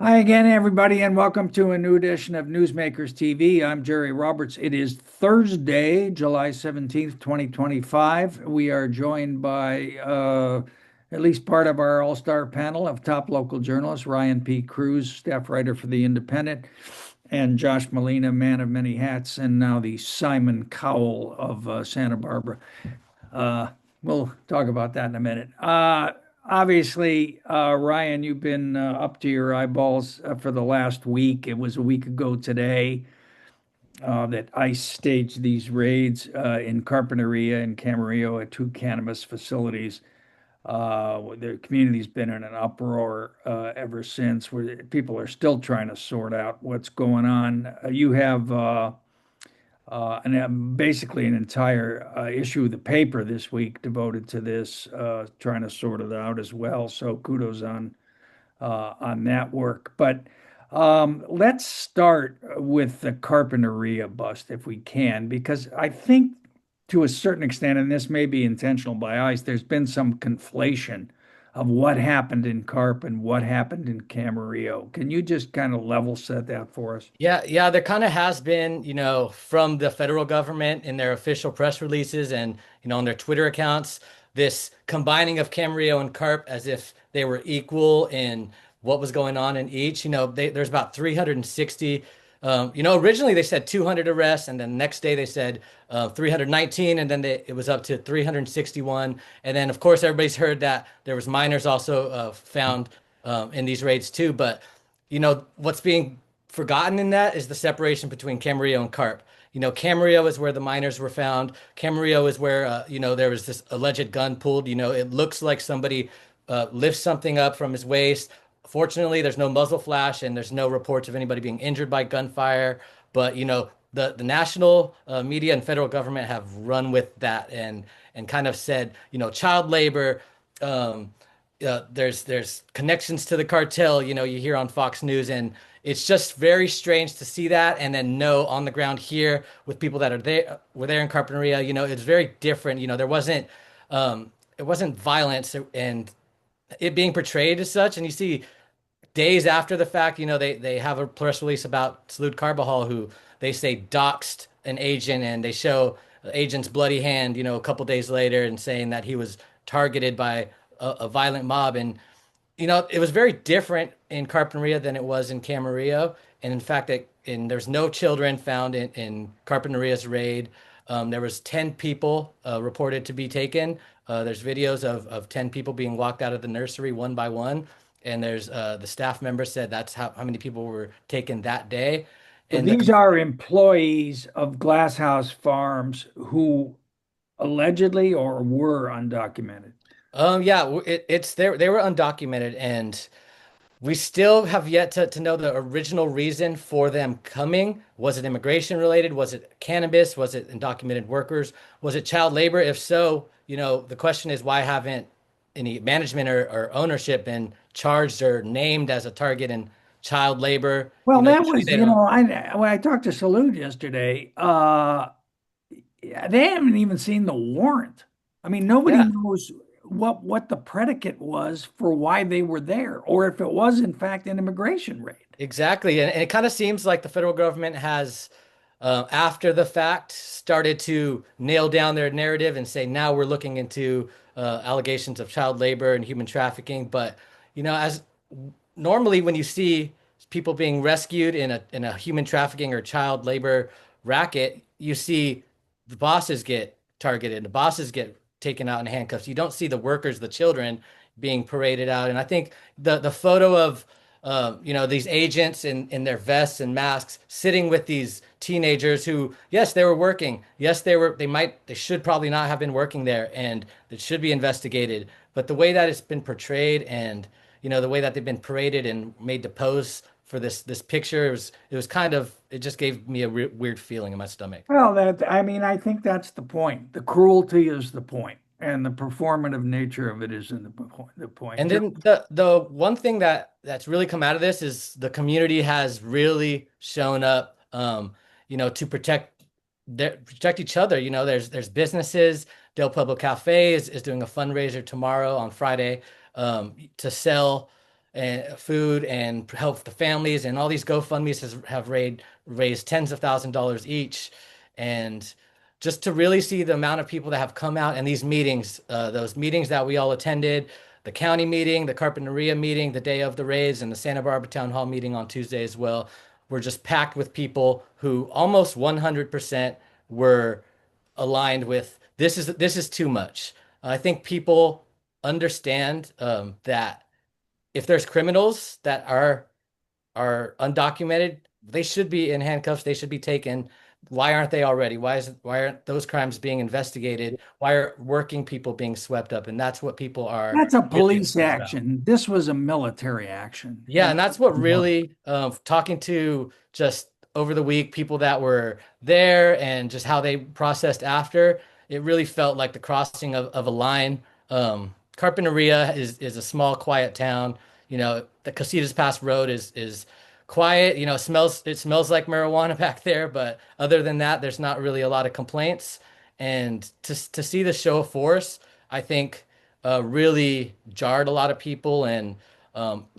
Hi again, everybody, and welcome to a new edition of Newsmakers TV. I'm Jerry Roberts. It is Thursday, July 17th, 2025. We are joined by at least part of our all-star panel of top local journalists, Ryan P. Cruz, staff writer for The Independent, and Josh Molina, man of many hats, and now the Simon Cowell of Santa Barbara. Uh, we'll talk about that in a minute. Obviously, Ryan, you've been up to your eyeballs for the last week. It was a week ago today that ICE staged these raids in Carpinteria and Camarillo at two cannabis facilities. The community's been in an uproar ever since, where people are still trying to sort out what's going on. You have basically an entire issue of the paper this week devoted to this, trying to sort it out as well. So kudos on that work. But let's start with the Carpinteria bust if we can, because I think to a certain extent, and this may be intentional by ICE, there's been some conflation of what happened in Carp and what happened in Camarillo. Can you just kind of level set that for us? Yeah, there kind of has been, from the federal government in their official press releases and, on their Twitter accounts, this combining of Camarillo and Carp as if they were equal in what was going on in each. There's about 360. Originally they said 200 arrests, and then the next day they said 319, and then it was up to 361. And then, of course, everybody's heard that there was minors also found in these raids too. But, what's being forgotten in that is the separation between Camarillo and Carp. Camarillo is where the miners were found. Camarillo is where, there was this alleged gun pulled. It looks like somebody lifts something up from his waist. Fortunately, there's no muzzle flash and there's no reports of anybody being injured by gunfire. But, the national media and federal government have run with that and kind of said, child labor, there's connections to the cartel, you hear on Fox News, and it's just very strange to see that and then know on the ground here with people that were there in Carpinteria, it's very different. It wasn't violence and it being portrayed as such. And you see days after the fact, they have a press release about Salud Carbajal, who they say doxed an agent, and they show the agent's bloody hand, a couple days later, and saying that he was targeted by a violent mob. And it was very different in Carpinteria than it was in Camarillo. And in fact, there's no children found in Carpinteria's raid. There was 10 people reported to be taken. There's videos of 10 people being walked out of the nursery one by one. And there's the staff member said that's how many people were taken that day. So And these are employees of Glasshouse Farms who allegedly or were undocumented. yeah, it's there. They were undocumented, and we still have yet to know the original reason for them coming. Was it immigration related? Was it cannabis? Was it undocumented workers? Was it child labor? If so, the question is, why haven't any management or ownership been charged or named as a target in child labor? Well, that Usually was, they don't. when I talked to Salute yesterday, they haven't even seen the warrant. I mean, nobody Yeah, knows what the predicate was for why they were there, or if it was in fact an immigration raid. exactly. And it kind of seems like the federal government has, after the fact, started to nail down their narrative and say, now we're looking into allegations of child labor and human trafficking. But, as normally when you see people being rescued in a human trafficking or child labor racket, you see the bosses get targeted, the bosses get taken out in handcuffs. You don't see the workers, the children being paraded out. And I think the photo of these agents in their vests and masks sitting with these teenagers who, yes, they were working. Yes, they should probably not have been working there, and it should be investigated. But the way that it's been portrayed and, the way that they've been paraded and made to pose for this picture, it was kind of, it just gave me a weird feeling in my stomach. Well, I mean, I think that's the point. The cruelty is the point, and the performative nature of it isn't the point. And then the one thing that's really come out of this is the community has really shown up, to protect each other. There's businesses. Del Pueblo Cafe is doing a fundraiser tomorrow on Friday, to sell and food and help the families. And all these GoFundMe's have raised tens of thousands of dollars each. And just to really see the amount of people that have come out and these meetings, those meetings that we all attended, the county meeting, the Carpinteria meeting, the day of the raids, and the Santa Barbara Town Hall meeting on Tuesday as well, were just packed with people who almost 100% were aligned with this is too much. I think people understand that if there's criminals that are undocumented, they should be in handcuffs. They should be taken. Why aren't they already? Why aren't those crimes being investigated? Why are working people being swept up? And that's what people are That's a really police upset about. action. This was a military action. Yeah, and that's what really talking to just over the week people that were there and just how they processed after, it really felt like the crossing of a line. Carpinteria is a small, quiet town. You know, the Casitas Pass Road is quiet. You know, it smells like marijuana back there, but other than that, there's not really a lot of complaints. And to see the show of force, I think really jarred a lot of people and.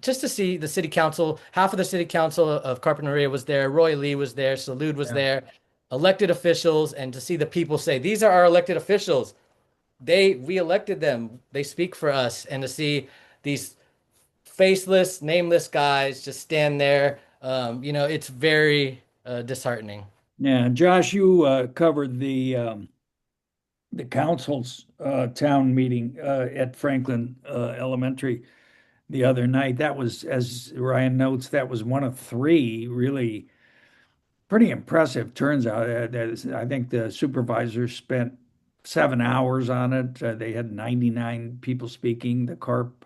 Just to see the city council, half of the city council of Carpinteria was there, Roy Lee was there, Salude was Yeah. there, elected officials, and to see the people say, these are our elected officials. We elected them. They speak for us. And to see these faceless, nameless guys just stand there, it's very disheartening. Yeah, Josh, you covered the council's town meeting at Franklin Elementary the other night. That was, as Ryan notes, that was one of three really pretty impressive. Turns out, I think the supervisor spent 7 hours on it. They had 99 people speaking. The CARP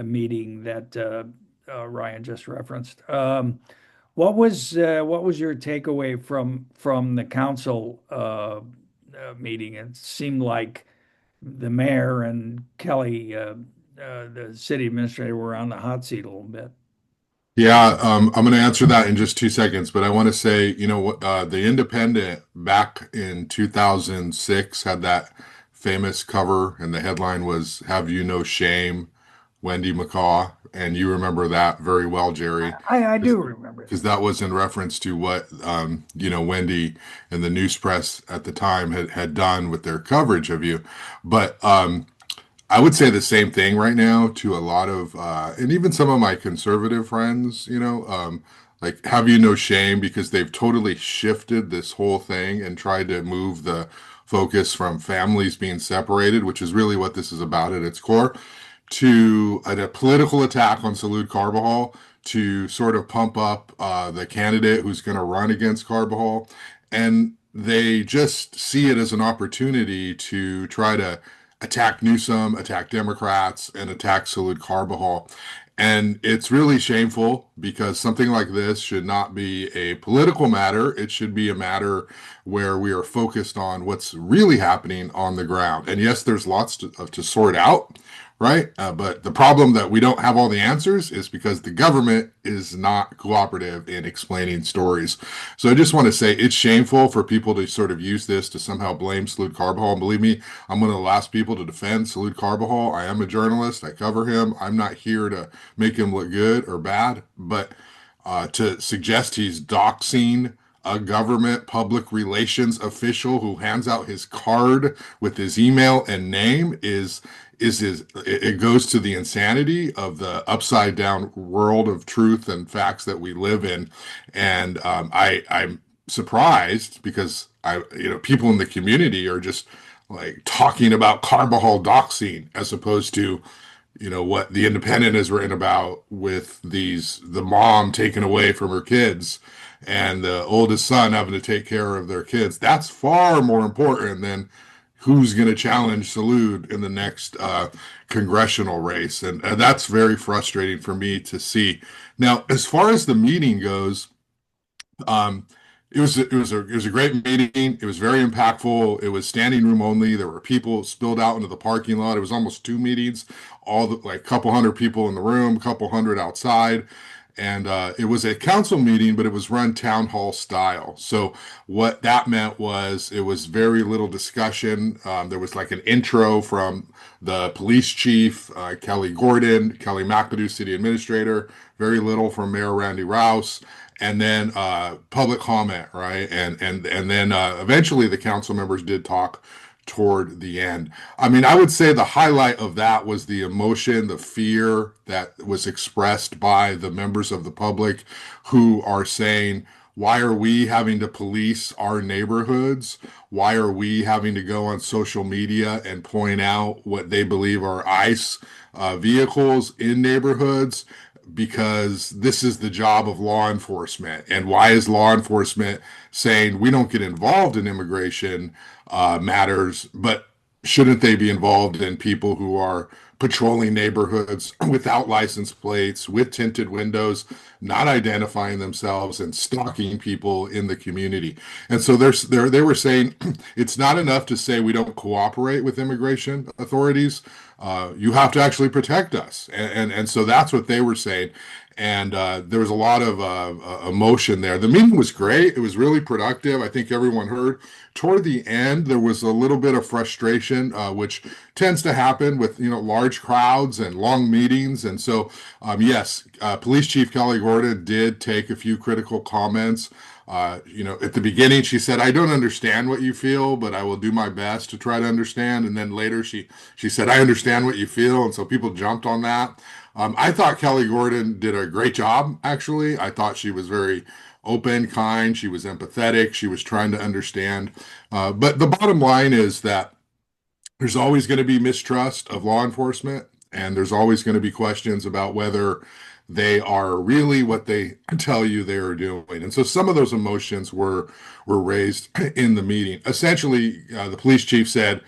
meeting that Ryan just referenced. What was your takeaway from the council meeting? It seemed like the mayor and Kelly, the city administrator, were on the hot seat a little bit. Yeah, I'm going to answer that in just 2 seconds, but I want to say, the Independent back in 2006 had that famous cover, and the headline was "Have You No Shame, Wendy McCaw," and you remember that very well, Jerry, I do remember it. because that was in reference to what Wendy and the news press at the time had done with their coverage of you. But I would say the same thing right now to a lot of, and even some of my conservative friends, like, have you no shame, because they've totally shifted this whole thing and tried to move the focus from families being separated, which is really what this is about at its core, to a political attack on Salud Carbajal to sort of pump up the candidate who's going to run against Carbajal. And they just see it as an opportunity to try to attack Newsom, attack Democrats, and attack Salud Carbajal. And it's really shameful because something like this should not be a political matter. It should be a matter where we are focused on what's really happening on the ground. And yes, there's lots to sort out, right? But the problem that we don't have all the answers is because the government is not cooperative in explaining stories. So I just want to say it's shameful for people to sort of use this to somehow blame Salud Carbajal. And believe me, I'm one of the last people to defend Salud Carbajal. I am a journalist. I cover him. I'm not here to make him look good or bad, but to suggest he's doxing a government public relations official who hands out his card with his email and name it goes to the insanity of the upside down world of truth and facts that we live in. And I'm surprised because people in the community are just like talking about Carbajal doxing as opposed to what the Independent has written about with the mom taken away from her kids and the oldest son having to take care of their kids. That's far more important than who's going to challenge Salud in the next congressional race. And that's very frustrating for me to see. Now, as far as the meeting goes, um, it was a great meeting. It was very impactful. It was standing room only. There were people spilled out into the parking lot. It was almost two meetings, like a couple hundred people in the room, a couple hundred outside. and it was a council meeting, but it was run town hall style. So what that meant was it was very little discussion. There was like an intro from the police chief, Kelly McAdoo, city administrator, very little from Mayor Randy Rouse, and then public comment, right? And then eventually the council members did talk toward the end. I mean, I would say the highlight of that was the emotion, the fear that was expressed by the members of the public who are saying, why are we having to police our neighborhoods? Why are we having to go on social media and point out what they believe are ICE vehicles in neighborhoods? Because this is the job of law enforcement. And why is law enforcement saying we don't get involved in immigration matters, but shouldn't they be involved in people who are patrolling neighborhoods without license plates, with tinted windows, not identifying themselves and stalking people in the community? And so they were saying it's not enough to say we don't cooperate with immigration authorities. You have to actually protect us. And so that's what they were saying. And there was a lot of emotion there. The meeting was great. It was really productive. I think everyone heard. Toward the end, there was a little bit of frustration, which tends to happen with large crowds and long meetings. And so, yes, Police Chief Kelly Gordon did take a few critical comments. At the beginning, she said, "I don't understand what you feel, but I will do my best to try to understand." And then later, she said, "I understand what you feel," and so people jumped on that. I thought Kelly Gordon did a great job, actually. I thought she was very open, kind, she was empathetic, she was trying to understand. But the bottom line is that there's always going to be mistrust of law enforcement, and there's always going to be questions about whether they are really what they tell you they are doing. And so some of those emotions were raised in the meeting. Essentially, the police chief said,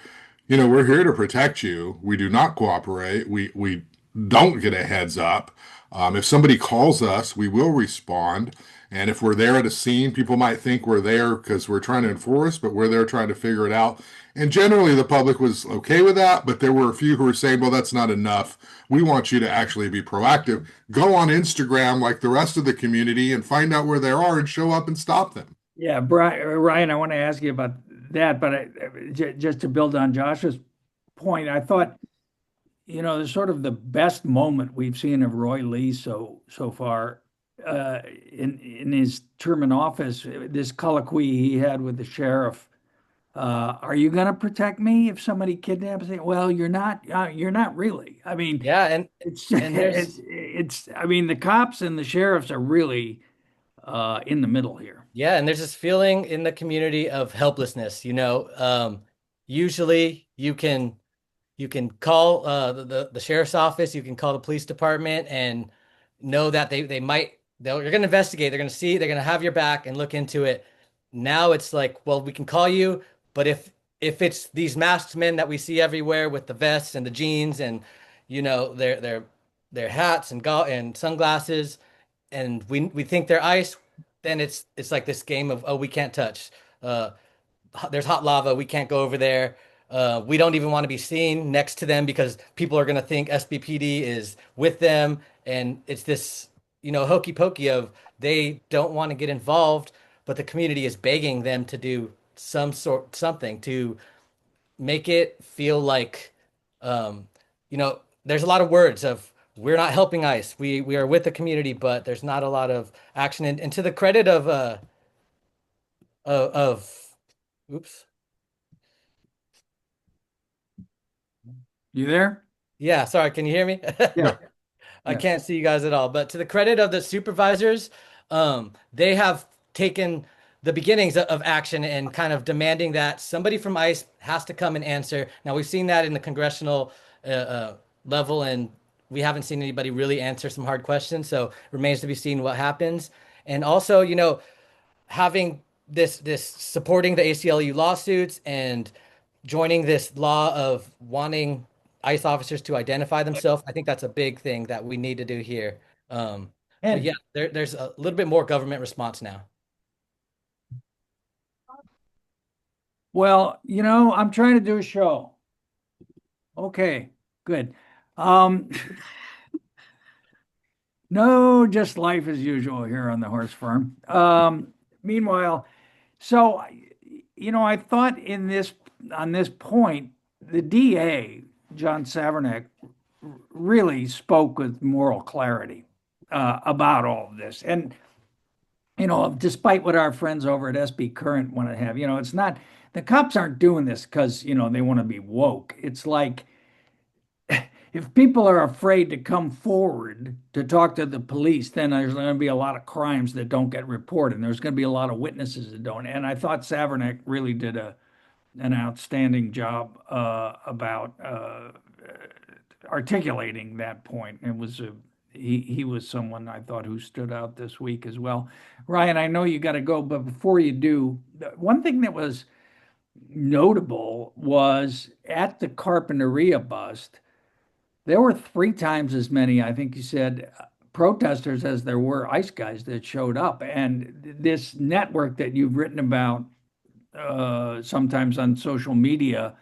we're here to protect you. We do not cooperate. We don't get a heads up. If somebody calls us, we will respond. And if we're there at a scene, people might think we're there because we're trying to enforce, but we're there trying to figure it out. And generally, the public was okay with that, but there were a few who were saying, well, that's not enough. We want you to actually be proactive. Go on Instagram like the rest of the community and find out where they are and show up and stop them. Yeah, Ryan, I want to ask you about that, but just to build on Josh's point, I thought, there's sort of the best moment we've seen of Roy Lee so far in his term in office. This colloquy he had with the sheriff. Are you going to protect me if somebody kidnaps me? Well, you're not. You're not really. I mean, Yeah, and it's and there's it's. I mean, the cops and the sheriffs are really in the middle here. yeah, and there's this feeling in the community of helplessness. Usually you can call the sheriff's office, you can call the police department, and know that they're going to investigate, they're going to see, they're going to have your back and look into it. Now it's like, well, we can call you, but if it's these masked men that we see everywhere with the vests and the jeans and their hats and sunglasses, and we think they're ICE, then it's like this game of, oh, we can't touch. Uh, there's hot lava. We can't go over there. We don't even want to be seen next to them because people are going to think SBPD is with them. And it's this, hokey pokey of they don't want to get involved, but the community is begging them to do something to make it feel like, there's a lot of words of we're not helping ICE. We are with the community, but there's not a lot of action. And to the credit of oops. You there? Yeah, sorry, can you hear me? Yeah. I Yeah. can't see you guys at all. But to the credit of the supervisors, they have taken the beginnings of action and kind of demanding that somebody from ICE has to come and answer. Now, we've seen that in the congressional level, and we haven't seen anybody really answer some hard questions. So remains to be seen what happens. And also, having this supporting the ACLU lawsuits and joining this law of wanting ICE officers to identify themselves, I think that's a big thing that we need to do here. But yeah, And there's a little bit more government response now. well, I'm trying to do a show. Okay, good. Um, No, just life as usual here on the horse farm. Meanwhile, so I thought in this on this point, the DA, John Savernak, really spoke with moral clarity about all of this. And despite what our friends over at SB Current want to have, it's not the cops aren't doing this because they want to be woke. It's like if people are afraid to come forward to talk to the police, then there's going to be a lot of crimes that don't get reported. And there's going to be a lot of witnesses that don't. And I thought Savernak really did an outstanding job about articulating that point. It was he was someone I thought who stood out this week as well. Ryan, I know you got to go, but before you do, one thing that was notable was at the Carpinteria bust. There were three times as many, I think you said, protesters as there were ICE guys that showed up. And this network that you've written about sometimes on social media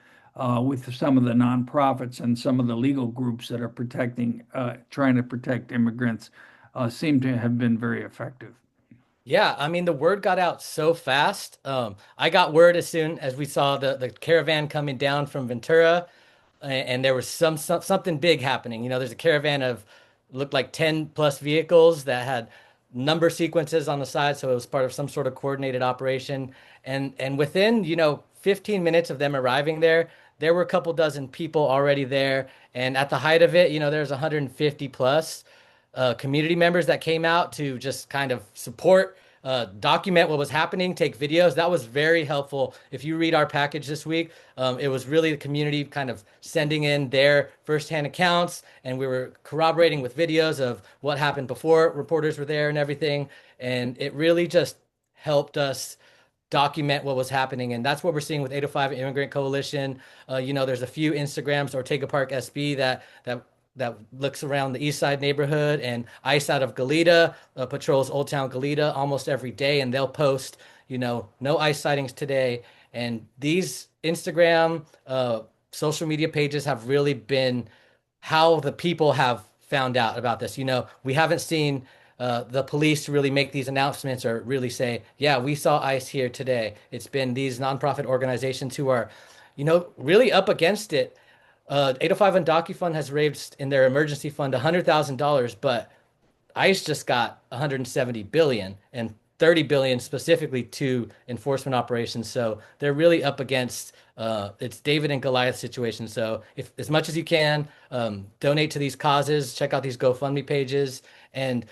with some of the nonprofits and some of the legal groups that are trying to protect immigrants, seem to have been very effective. Yeah, I mean the word got out so fast. I got word as soon as we saw the caravan coming down from Ventura, and there was something big happening. There's a caravan of looked like 10 plus vehicles that had number sequences on the side, so it was part of some sort of coordinated operation. And within 15 minutes of them arriving there were a couple dozen people already there. And at the height of it, there's 150 plus community members that came out to just kind of support, document what was happening, take videos. That was very helpful. If you read our package this week, it was really the community kind of sending in their firsthand accounts, and we were corroborating with videos of what happened before reporters were there and everything. And it really just helped us document what was happening. And that's what we're seeing with 805 Immigrant Coalition. There's a few Instagrams, Ortega Park SB, that looks around the East Side neighborhood, and ICE out of Goleta patrols Old Town Goleta almost every day, and they'll post, no ICE sightings today. And these Instagram, social media pages have really been how the people have found out about this. We haven't seen the police really make these announcements or really say, yeah, we saw ICE here today. It's been these nonprofit organizations who are, really up against it. 805 and DocuFund has raised in their emergency fund $100,000, but ICE just got 170 billion and 30 billion specifically to enforcement operations. So they're really up against it's David and Goliath situation. So if as much as you can, donate to these causes, check out these GoFundMe pages, and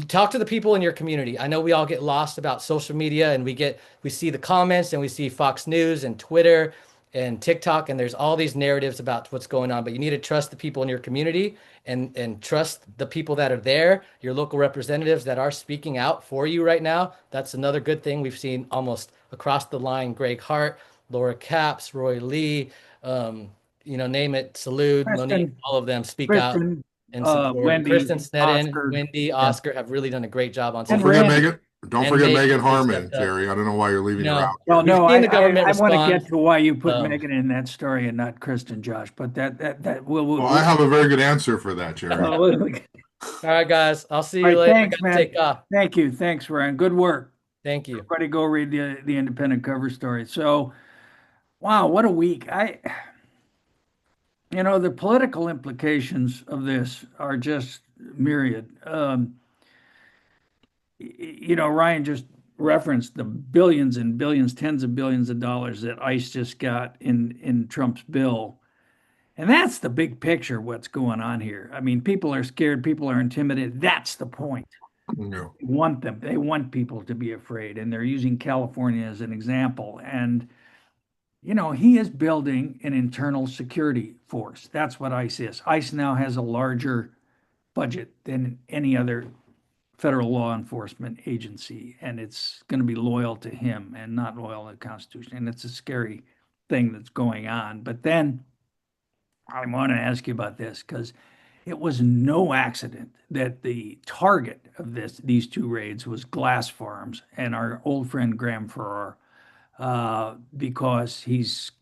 talk to the people in your community. I know we all get lost about social media, and we see the comments, and we see Fox News and Twitter and TikTok, and there's all these narratives about what's going on, but you need to trust the people in your community, and trust the people that are there, your local representatives that are speaking out for you right now. That's another good thing we've seen almost across the line. Greg Hart, Laura Capps, Roy Lee, name it, Salute, Monique, Kristen, all of them speak out Kristen, and support. Wendy, Kristen Sneddon, Oscar, Wendy, yeah, Oscar have really done a great job on Don't and social forget media. Randy. Megan. Don't And forget Megan Megan really Harmon, stepped up. Terry. I don't know why you're leaving her out. Well, We've no, seen the government I want to get respond. to why you put Um, Megan in that story and not Kristen, Josh. But that Well, I have a very good answer for that, Jerry. all all right, guys. I'll see you right. later. I Thanks, got to man. take off. Thank you. Thanks, Ryan. Good work. Thank you. Everybody, go read the independent cover story. So, wow, what a week! The political implications of this are just myriad. Ryan just referenced the billions and billions, tens of billions of dollars that ICE just got in Trump's bill. And that's the big picture, what's going on here. I mean, people are scared, people are intimidated. That's the point. No. They want people to be afraid, and they're using California as an example. And, he is building an internal security force. That's what ICE is. ICE now has a larger budget than any other federal law enforcement agency, and it's going to be loyal to him and not loyal to the Constitution. And it's a scary thing that's going on. But then I want to ask you about this because it was no accident that the target of these two raids was glass farms and our old friend Graham Farrar, because he's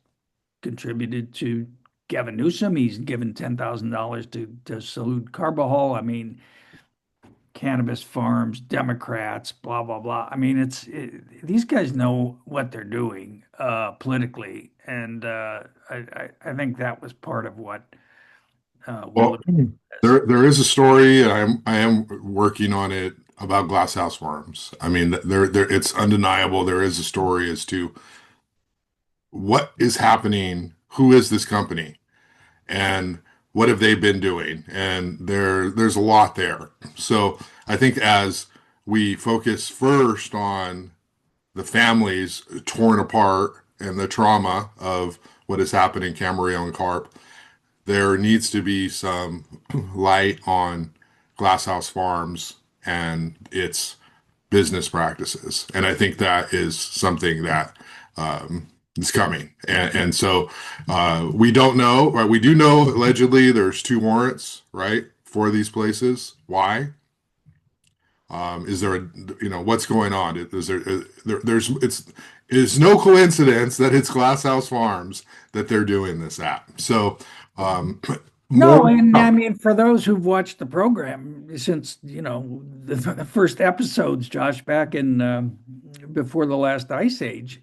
contributed to Gavin Newsom. He's given $10,000 to Salute Carbajal. I mean, cannabis farms, Democrats, blah blah blah. I mean, these guys know what they're doing politically, and I think that was part of what we're Well, looking at this. there is a story, and I am working on it about glasshouse farms. I mean, there it's undeniable. There is a story as to what is happening, who is this company, and what have they been doing, and there's a lot there. So I think as we focus first on the families torn apart and the trauma of what has happened in Camarillo and Carp, there needs to be some light on Glasshouse Farms and its business practices. And I think that is something that is coming. And so we don't know, right? We do know allegedly there's 2 warrants, right, for these places. Why? Is there a, what's going on? Is it's no coincidence that it's Glasshouse Farms that they're doing this at. So, No, more. and I mean, for those who've watched the program since, the first episodes, Josh, back in before the last ice age,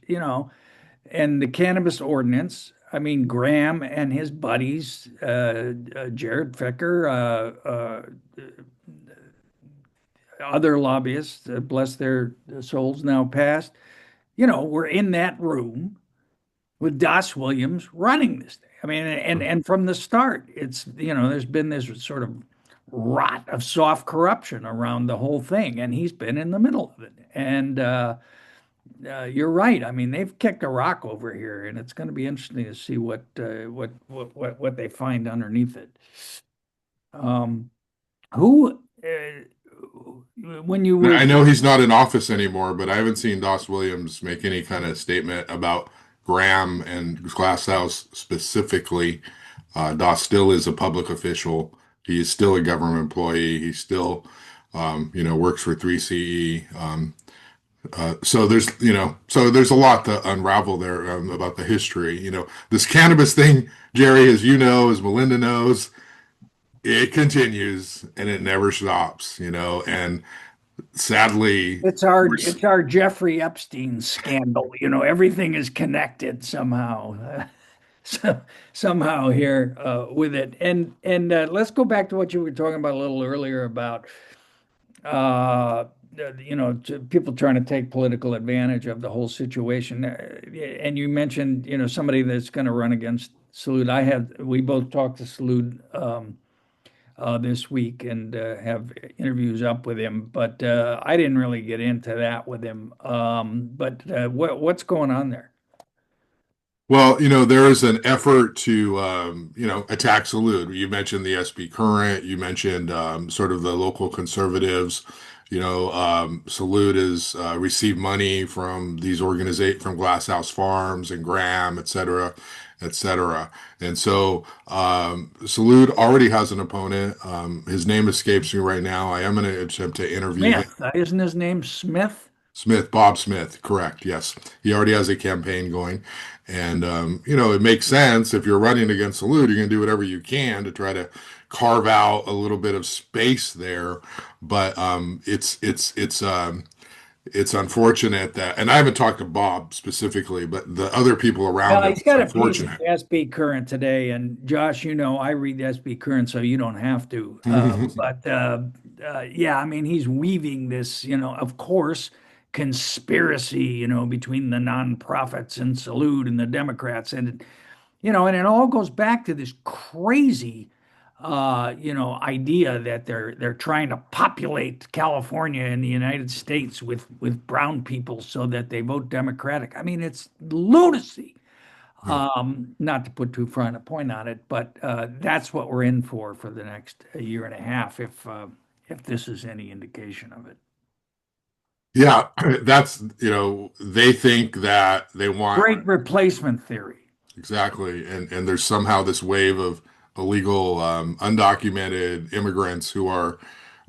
and the cannabis ordinance. I mean, Graham and his buddies, Jared Ficker, other lobbyists, bless their souls, now passed, were in that room with Das Williams running this thing. I mean, and from the start, it's there's been this sort of rot of soft corruption around the whole thing, and he's been in the middle of it. And you're right. I mean, they've kicked a rock over here, and it's going to be interesting to see what they find underneath it. Who when you were I know he's not in office anymore, but I haven't seen Doss Williams make any kind of statement about Graham and Glasshouse specifically. Doss still is a public official. He is still a government employee. He still, works for 3CE. So there's a lot to unravel there about the history. This cannabis thing, Jerry, as you know, as Melinda knows, it continues and it never stops. And sadly, it's our Jeffrey Epstein scandal. Everything is connected somehow. So, somehow here with it. And let's go back to what you were talking about a little earlier about people trying to take political advantage of the whole situation. And you mentioned, somebody that's going to run against Salude. We both talked to Salude this week and have interviews up with him, but I didn't really get into that with him. But what's going on there? well, there is an effort to, attack Salud. You mentioned the SB Current. You mentioned sort of the local conservatives. Salud has received money from these organizations, from Glasshouse Farms and Graham, et cetera, et cetera. And so Salud already has an opponent. His name escapes me right now. I am going to attempt to interview him. Smith, isn't his name Smith? Smith, Bob Smith, correct. Yes. He already has a campaign going. And, it makes sense if you're running against Salud, you're going to do whatever you can to try to carve out a little bit of space there. But it's unfortunate that, and I haven't talked to Bob specifically, but the other people around Well, him, he's it's got a piece of unfortunate. the SB Current today, and Josh, I read the SB Current, so you don't have to. But yeah, I mean, he's weaving this, of course, conspiracy, between the nonprofits and Salute and the Democrats, and it all goes back to this crazy, idea that they're trying to populate California and the United States with brown people so that they vote Democratic. I mean, it's lunacy. Yeah. Not to put too fine a point on it, but that's what we're in for the next year and a half, if this is any indication of it. Yeah, that's, they think that they want. Great replacement theory. Exactly. And there's somehow this wave of illegal, undocumented immigrants who are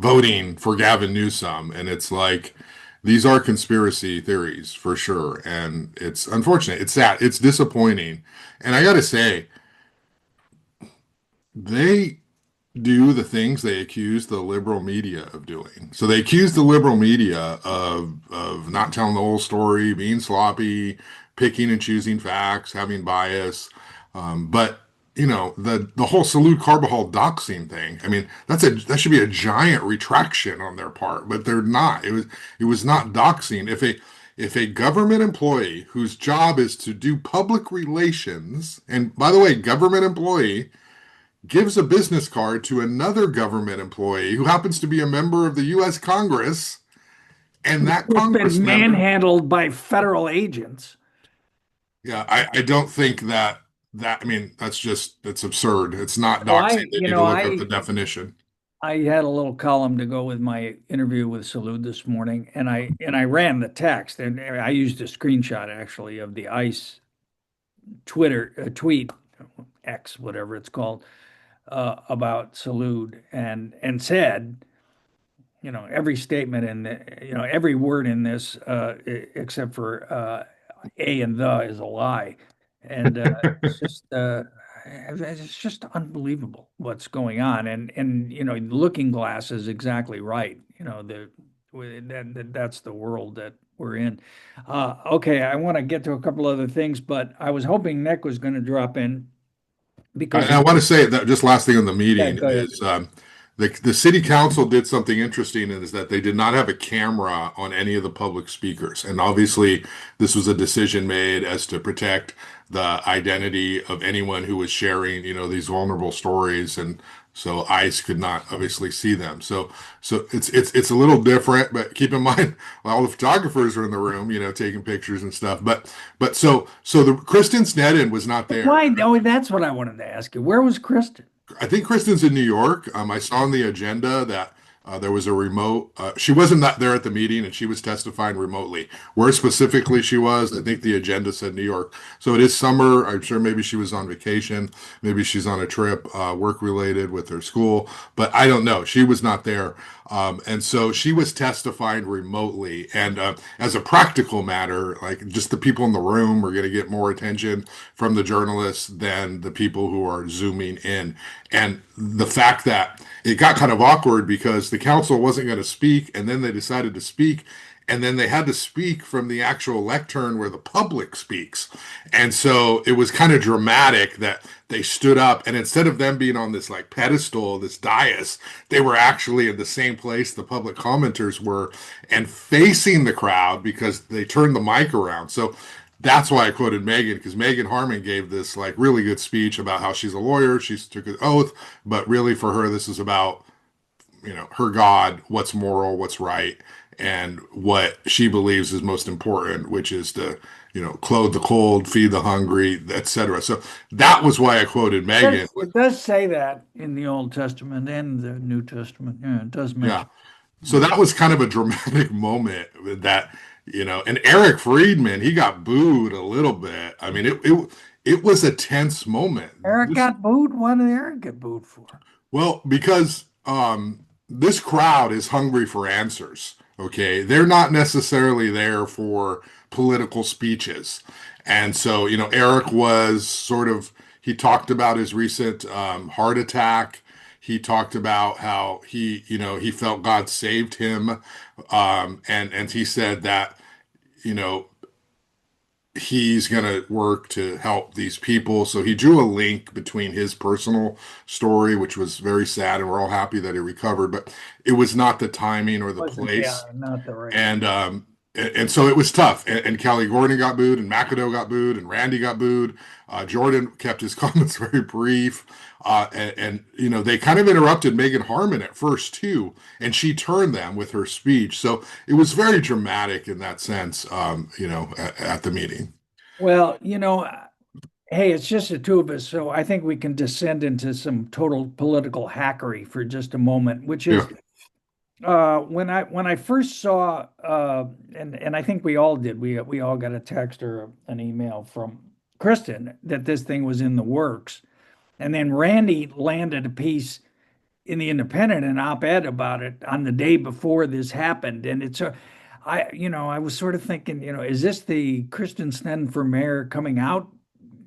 voting for Gavin Newsom. And it's like, these are conspiracy theories for sure. And it's unfortunate. It's sad. It's disappointing. And I got to say, they do the things they accuse the liberal media of doing. So they accuse the liberal media of not telling the whole story, being sloppy, picking and choosing facts, having bias. But the whole Salute Carbajal doxing thing. I mean, that should be a giant retraction on their part, but they're not. It was not doxing. If a government employee whose job is to do public relations, and by the way, government employee gives a business card to another government employee who happens to be a member of the U.S. Congress, and that It's Congress been member, manhandled by federal agents. yeah, I don't think I mean, that's absurd. It's not So doxing. They need to look up the definition. I had a little column to go with my interview with Salude this morning, and I ran the text, and I used a screenshot actually of the ICE Twitter tweet X, whatever it's called, about Salude, and said, every statement in every word in this, except for a and the is a lie, and it's just it's just unbelievable what's going on, and Looking Glass is exactly right. That's the world that we're in. Okay, I want to get to a couple other things, but I was hoping Nick was going to drop in because And I want to say that just last thing on the yeah, meeting go ahead. is the city council did something interesting, and is that they did not have a camera on any of the public speakers. And obviously, this was a decision made as to protect the identity of anyone who was sharing, these vulnerable stories. And so ICE could not obviously see them. So it's a little different, but keep in mind all the photographers are in the room, taking pictures and stuff. But the Kristen Sneddon was not there. Why? Oh, that's what I wanted to ask you. Where was Kristen? I think Kristen's in New York. I saw on the agenda that there was a remote. She wasn't not there at the meeting, and she was testifying remotely. Where specifically she was, I think the agenda said New York. So it is summer. I'm sure maybe she was on vacation. Maybe she's on a trip, work related with her school. But I don't know. She was not there. And so she was testifying remotely. And as a practical matter, like just the people in the room are going to get more attention from the journalists than the people who are zooming in. And the fact that it got kind of awkward because the council wasn't going to speak, and then they decided to speak, and then they had to speak from the actual lectern where the public speaks. And so it was kind of dramatic that they stood up, and instead of them being on this like pedestal, this dais, they were actually in the same place the public commenters were and facing the crowd because they turned the mic around. So that's why I quoted Megan, because Megan Harmon gave this like really good speech about how she's a lawyer, she took an oath, but really for her this is about her God, what's moral, what's right, and what she believes is most important, which is to clothe the cold, feed the hungry, etc. So that was why I quoted Megan. It does say that in the Old Testament and the New Testament. Yeah, it does Yeah. mention. So that was kind of a dramatic moment that, and Eric Friedman, he got booed a little bit. I mean, it was a tense moment. Eric got booed. What did Eric get booed for? Well, because this crowd is hungry for answers. Okay, they're not necessarily there for political speeches, and so Eric was sort of he talked about his recent heart attack. He talked about how he felt God saved him, and he said that you know he's going to work to help these people. So he drew a link between his personal story, which was very sad, and we're all happy that he recovered, but it was not the timing or the Wasn't, yeah, place. not the right. And so it was tough. And Kelly Gordon got booed, and McAdoo got booed, and Randy got booed. Jordan kept his comments very brief. They kind of interrupted Megan Harmon at first too, and she turned them with her speech. So it was very dramatic in that sense, at the meeting. Well, hey, it's just the two of us, so I think we can descend into some total political hackery for just a moment, which Yeah. is when I first saw and I think we all did, we all got a text or an email from Kristen that this thing was in the works. And then Randy landed a piece in the Independent, an op-ed about it on the day before this happened. And I was sort of thinking, is this the Kristen Sneddon for mayor coming out,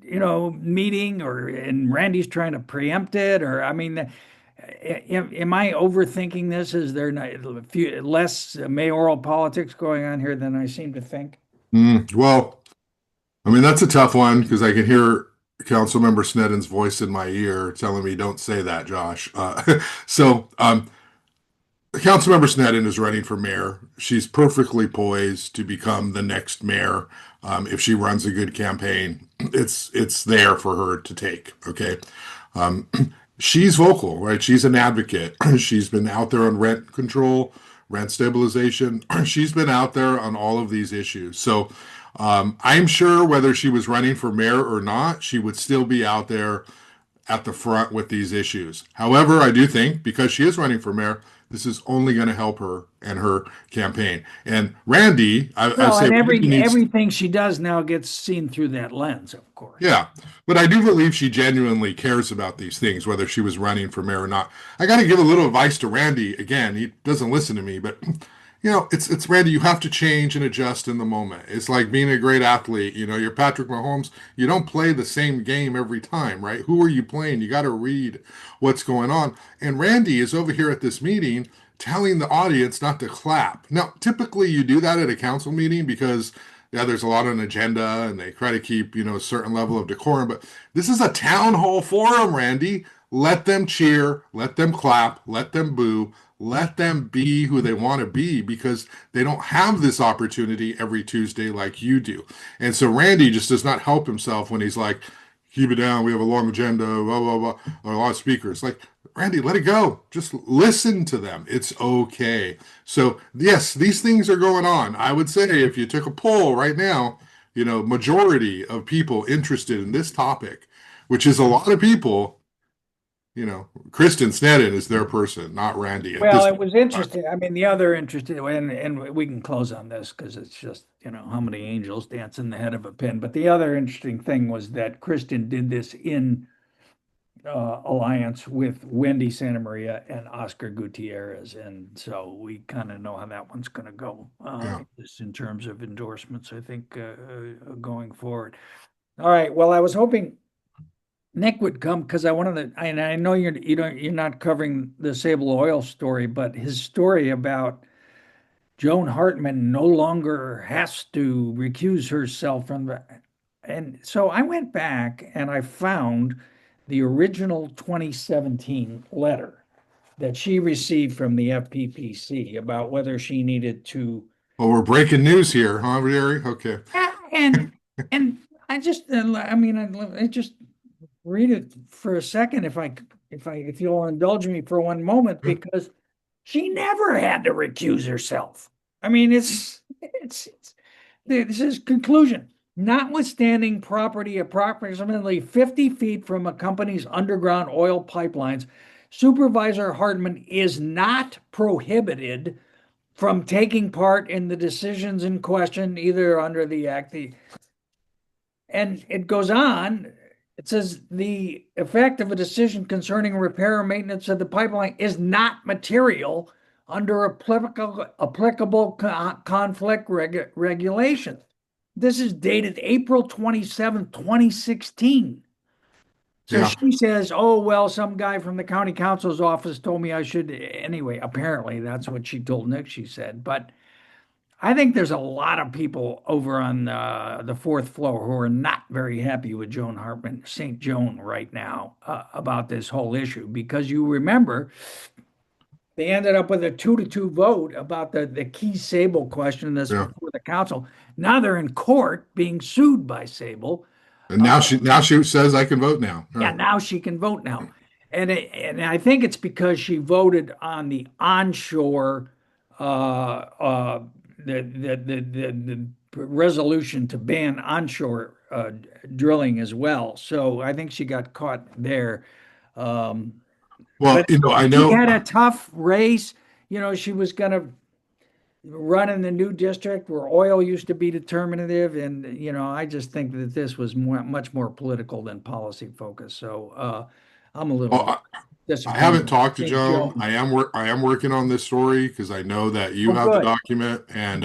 meeting, and Randy's trying to preempt it, or I mean, Am I overthinking this? Is there less mayoral politics going on here than I seem to think? Well, I mean, that's a tough one because I can hear Councilmember Sneddon's voice in my ear telling me, don't say that, Josh. So, Councilmember Sneddon is running for mayor. She's perfectly poised to become the next mayor. If she runs a good campaign, it's there for her to take. Okay. Um, she's vocal, right? She's an advocate. She's been out there on rent control, rent stabilization. She's been out there on all of these issues. So I'm sure whether she was running for mayor or not, she would still be out there at the front with these issues. However, I do think because she is running for mayor, this is only going to help her and her campaign. And Randy, I Well, say and Randy needs, everything she does now gets seen through that lens, of course. yeah, but I do believe she genuinely cares about these things, whether she was running for mayor or not. I got to give a little advice to Randy. Again, he doesn't listen to me, but it's Randy. You have to change and adjust in the moment. It's like being a great athlete. You're Patrick Mahomes. You don't play the same game every time, right? Who are you playing? You got to read what's going on. And Randy is over here at this meeting telling the audience not to clap. Now, typically you do that at a council meeting because yeah, there's a lot on agenda and they try to keep, a certain level of decorum. But this is a town hall forum, Randy. Let them cheer, let them clap, let them boo, let them be who they want to be because they don't have this opportunity every Tuesday like you do. And so Randy just does not help himself when he's like, keep it down. We have a long agenda, blah, blah, blah, a lot of speakers. Like, Randy, let it go. Just listen to them. It's okay. So, yes, these things are going on. I would say if you took a poll right now, majority of people interested in this topic, which is a lot of people, Kristen Sneddon is their person, not Randy at Well, this it was point. interesting. I mean, the other interesting, and we can close on this because it's just, how many angels dance in the head of a pin. But the other interesting thing was that Kristen did this in alliance with Wendy Santa Maria and Oscar Gutierrez. And so we kind of know how that one's going to go, Yeah. just in terms of endorsements, I think, going forward. All right. Well, I was hoping Nick would come because I wanted to, and I know you're not covering the Sable Oil story, but his story about Joan Hartman no longer has to recuse herself from the, and so I went back and I found the original 2017 letter that she received from the FPPC about whether she needed to. Well, we're breaking news here, huh, Jerry? Okay. Yeah, and I just, I mean, I just read it for a second if you'll indulge me for one moment because she never had to recuse herself. I mean, it's this is conclusion. Notwithstanding property approximately 50 feet from a company's underground oil pipelines, Supervisor Hartman is not prohibited from taking part in the decisions in question, either under the act, and it goes on. It says the effect of a decision concerning repair or maintenance of the pipeline is not material under applicable conflict regulation. This is dated April 27th, 2016. So Yeah. she says, oh, well, some guy from the county council's office told me I should. Anyway, apparently that's what she told Nick, she said. But I think there's a lot of people over on the fourth floor who are not very happy with Joan Hartman, St. Joan, right now about this whole issue because you remember they ended up with a 2-2 vote about the key Sable question that's Yeah. before the council. Now they're in court being sued by Sable. And now she says I can vote now. All Yeah, right. now she can vote now. And I think it's because she voted on the onshore uh, uh, the resolution to ban onshore drilling as well. So I think she got caught there. Um, Well, but I she know. had a tough race. She was going to run in the new district where oil used to be determinative. And, I just think that this was much more political than policy focused. So I'm a little Well, I disappointed haven't in talked to St. Joan. Joan. I am working on this story because I know that you Oh, have the good. document, and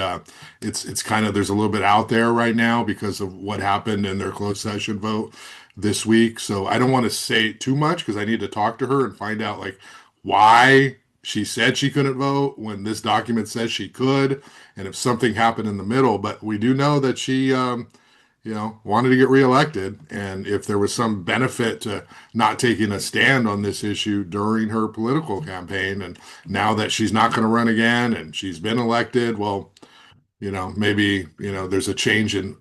it's kind of there's a little bit out there right now because of what happened in their closed session vote this week. So I don't want to say too much because I need to talk to her and find out like why she said she couldn't vote when this document says she could, and if something happened in the middle. But we do know that she, wanted to get reelected, and if there was some benefit to not taking a stand on this issue during her political campaign, and now that she's not going to run again and she's been elected, well, maybe, there's a change in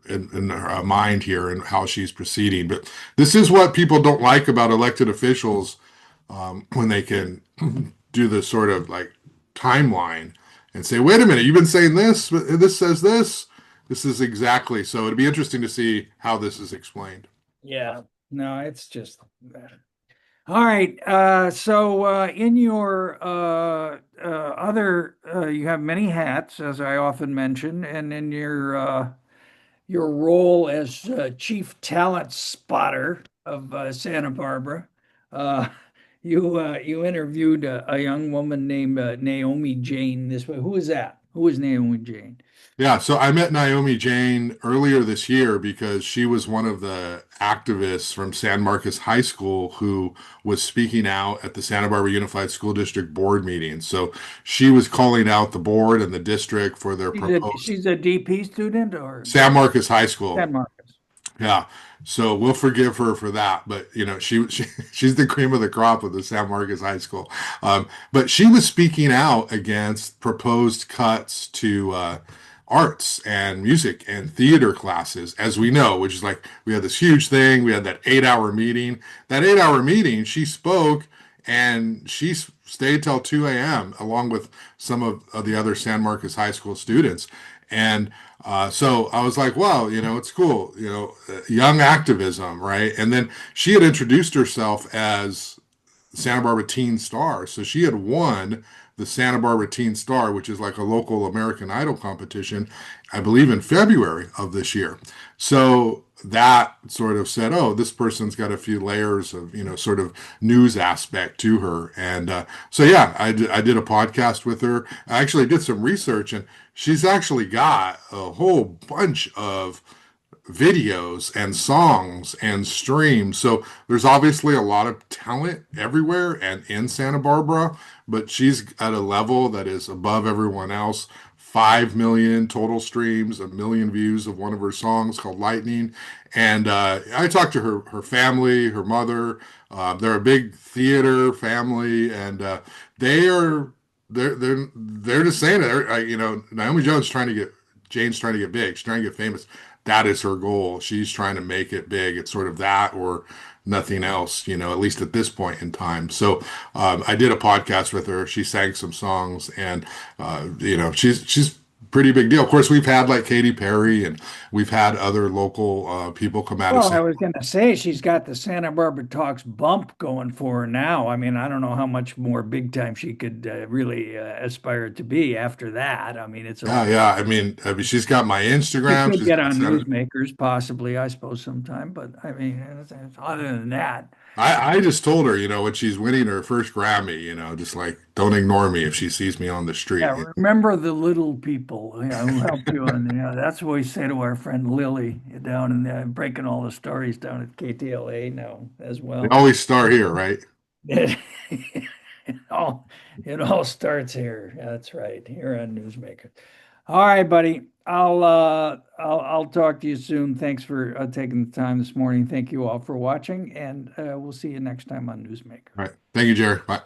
her mind here and how she's proceeding. But this is what people don't like about elected officials, when they can do the sort of like timeline and say, wait a minute, you've been saying this, but this says this. This is exactly. So it'd be interesting to see how this is explained. Yeah. No, it's just all right. So in your other, you have many hats, as I often mention, and in your role as chief talent spotter of Santa Barbara, uh, you interviewed a young woman named Naomi Jane. This way, who is that? Who is Naomi Jane? Yeah, so I met Naomi Jane earlier this year because she was one of the activists from San Marcos High School who was speaking out at the Santa Barbara Unified School District board meeting. So she was calling out the board and the district for their proposed She's a DP student or San Marcos High School. San Marcos? Yeah. So we'll forgive her for that, but she's the cream of the crop of the San Marcos High School. But she was speaking out against proposed cuts to arts and music and theater classes, as we know, which is like we had this huge thing. We had that 8 hour meeting. That 8 hour meeting, she spoke and she stayed till 2 a.m. along with some of the other San Marcos High School students. And so I was like, wow, it's cool, young activism, right? And then she had introduced herself as Santa Barbara Teen Star. So she had won the Santa Barbara Teen Star, which is like a local American Idol competition, I believe in February of this year. So that sort of said, oh, this person's got a few layers of, sort of news aspect to her. And so, yeah, I did a podcast with her. I actually did some research, and she's actually got a whole bunch of videos and songs and streams. So there's obviously a lot of talent everywhere and in Santa Barbara, but she's at a level that is above everyone else. 5 million total streams, a million views of one of her songs called Lightning. And I talked to her family, her mother. They're a big theater family, and they're just saying it. Naomi Jane's trying to get big. She's trying to get famous. That is her goal. She's trying to make it big. It's sort of that or nothing else, at least at this point in time. So I did a podcast with her. She sang some songs, and she's pretty big deal. Of course, we've had like Katy Perry, and we've had other local people come out of Well, I was going to say she's got the Santa Barbara Talks bump going for her now. I mean, I don't know how much more big time she could really aspire to be after that. I mean, it's Yeah, a yeah. I mean, she's got my she Instagram. could She's get got on Santa. newsmakers, possibly, I suppose, sometime. But I mean, other than that, I just told her, when she's winning her first Grammy, just like don't ignore me if she sees me on the street. yeah, remember the little people, who help you. And that's what we say to our friend Lily down in breaking all the stories down at KTLA now as They well. always start here, right? It, it all starts here. That's right, here on Newsmaker. All right, buddy. I'll talk to you soon. Thanks for taking the time this morning. Thank you all for watching, and we'll see you next time on Newsmaker. All right. Thank you, Jerry. Bye.